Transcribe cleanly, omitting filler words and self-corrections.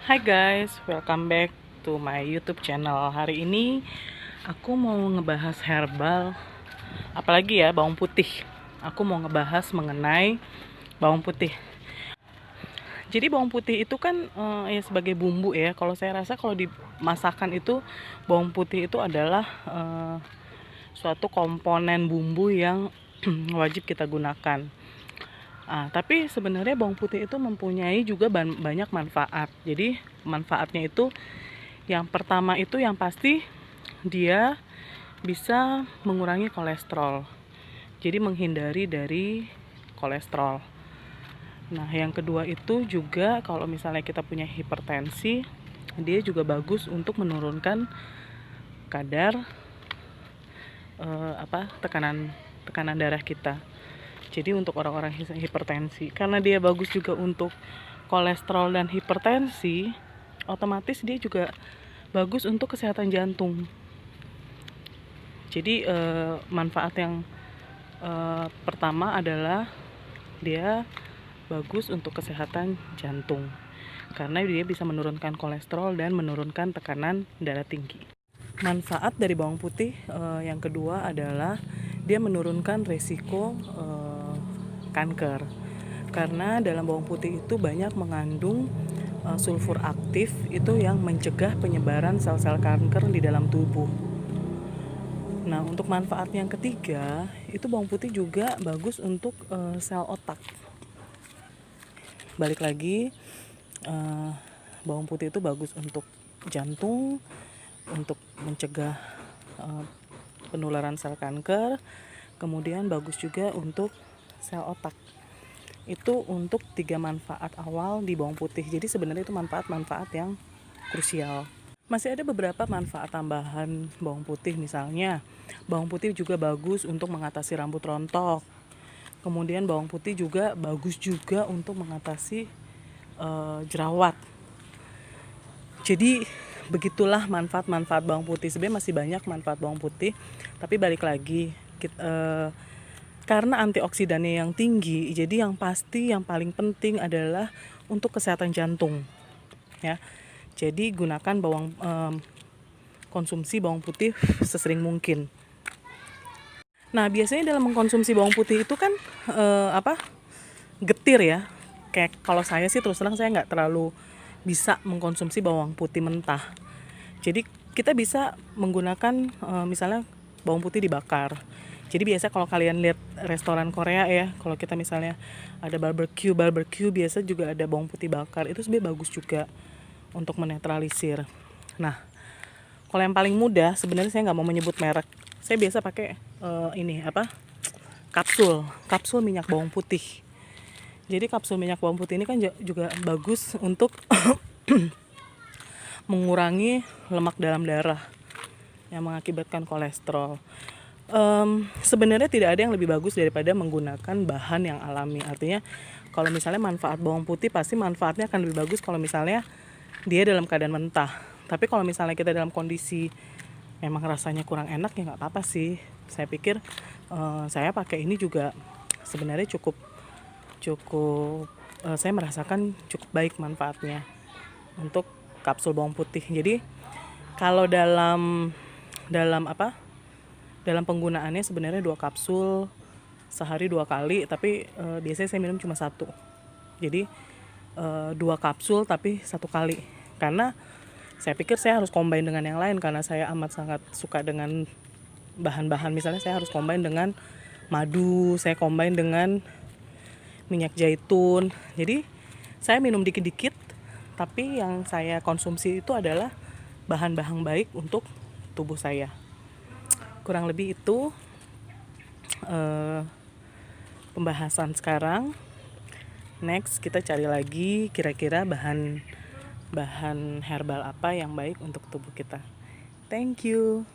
Hai guys, welcome back to my YouTube channel. Hari ini aku mau ngebahas herbal, apalagi ya bawang putih. Aku mau ngebahas mengenai bawang putih. Jadi bawang putih itu kan ya sebagai bumbu ya. Kalau saya rasa kalau di masakan itu bawang putih itu adalah suatu komponen bumbu yang wajib kita gunakan. Tapi sebenarnya bawang putih itu mempunyai juga banyak manfaat. Jadi manfaatnya itu yang pertama itu yang pasti dia bisa mengurangi kolesterol. Jadi menghindari dari kolesterol. Nah, yang kedua itu juga kalau misalnya kita punya hipertensi, dia juga bagus untuk menurunkan kadar tekanan darah kita. Jadi untuk orang-orang hipertensi, karena dia bagus juga untuk kolesterol dan hipertensi, otomatis dia juga bagus untuk kesehatan jantung. Jadi manfaat yang pertama adalah dia bagus untuk kesehatan jantung, karena dia bisa menurunkan kolesterol dan menurunkan tekanan darah tinggi. Manfaat dari bawang putih yang kedua adalah dia menurunkan resiko kanker, karena dalam bawang putih itu banyak mengandung sulfur aktif itu yang mencegah penyebaran sel-sel kanker di dalam tubuh. Nah, untuk manfaat yang ketiga itu bawang putih juga bagus untuk sel otak. Balik lagi, bawang putih itu bagus untuk jantung, untuk mencegah penularan sel kanker, kemudian bagus juga untuk sel otak. Itu untuk 3 manfaat awal di bawang putih. Jadi sebenarnya itu manfaat-manfaat yang krusial. Masih ada beberapa manfaat tambahan bawang putih, misalnya bawang putih juga bagus untuk mengatasi rambut rontok. Kemudian bawang putih juga bagus juga untuk mengatasi jerawat. Jadi begitulah manfaat-manfaat bawang putih. Sebenarnya masih banyak manfaat bawang putih, tapi balik lagi karena antioksidannya yang tinggi, jadi yang pasti yang paling penting adalah untuk kesehatan jantung, ya. Jadi gunakan konsumsi bawang putih sesering mungkin. Nah, biasanya dalam mengkonsumsi bawang putih itu kan getir ya. Kayak kalau saya sih terus terang saya nggak terlalu bisa mengkonsumsi bawang putih mentah. Jadi kita bisa menggunakan misalnya bawang putih dibakar. Jadi biasa kalau kalian lihat restoran Korea ya, kalau kita misalnya ada barbecue biasa juga ada bawang putih bakar. Itu sebenarnya bagus juga untuk menetralisir. Nah, kalau yang paling mudah sebenarnya saya nggak mau menyebut merek. Saya biasa pakai kapsul minyak bawang putih. Jadi kapsul minyak bawang putih ini kan juga bagus untuk mengurangi lemak dalam darah yang mengakibatkan kolesterol. Sebenarnya tidak ada yang lebih bagus daripada menggunakan bahan yang alami. Artinya kalau misalnya manfaat bawang putih pasti manfaatnya akan lebih bagus kalau misalnya dia dalam keadaan mentah. Tapi kalau misalnya kita dalam kondisi memang rasanya kurang enak, ya nggak apa-apa sih. Saya pikir saya pakai ini juga sebenarnya cukup saya merasakan cukup baik manfaatnya untuk kapsul bawang putih. Jadi kalau dalam penggunaannya sebenarnya 2 kapsul sehari 2 kali, tapi biasanya saya minum cuma 1. Jadi 2 kapsul tapi 1 kali, karena saya pikir saya harus combine dengan yang lain, karena saya amat sangat suka dengan bahan-bahan. Misalnya saya harus combine dengan madu, saya combine dengan minyak zaitun. Jadi saya minum dikit-dikit, tapi yang saya konsumsi itu adalah bahan-bahan baik untuk tubuh saya. Kurang lebih itu pembahasan sekarang. Next kita cari lagi kira-kira bahan herbal apa yang baik untuk tubuh kita. Thank you.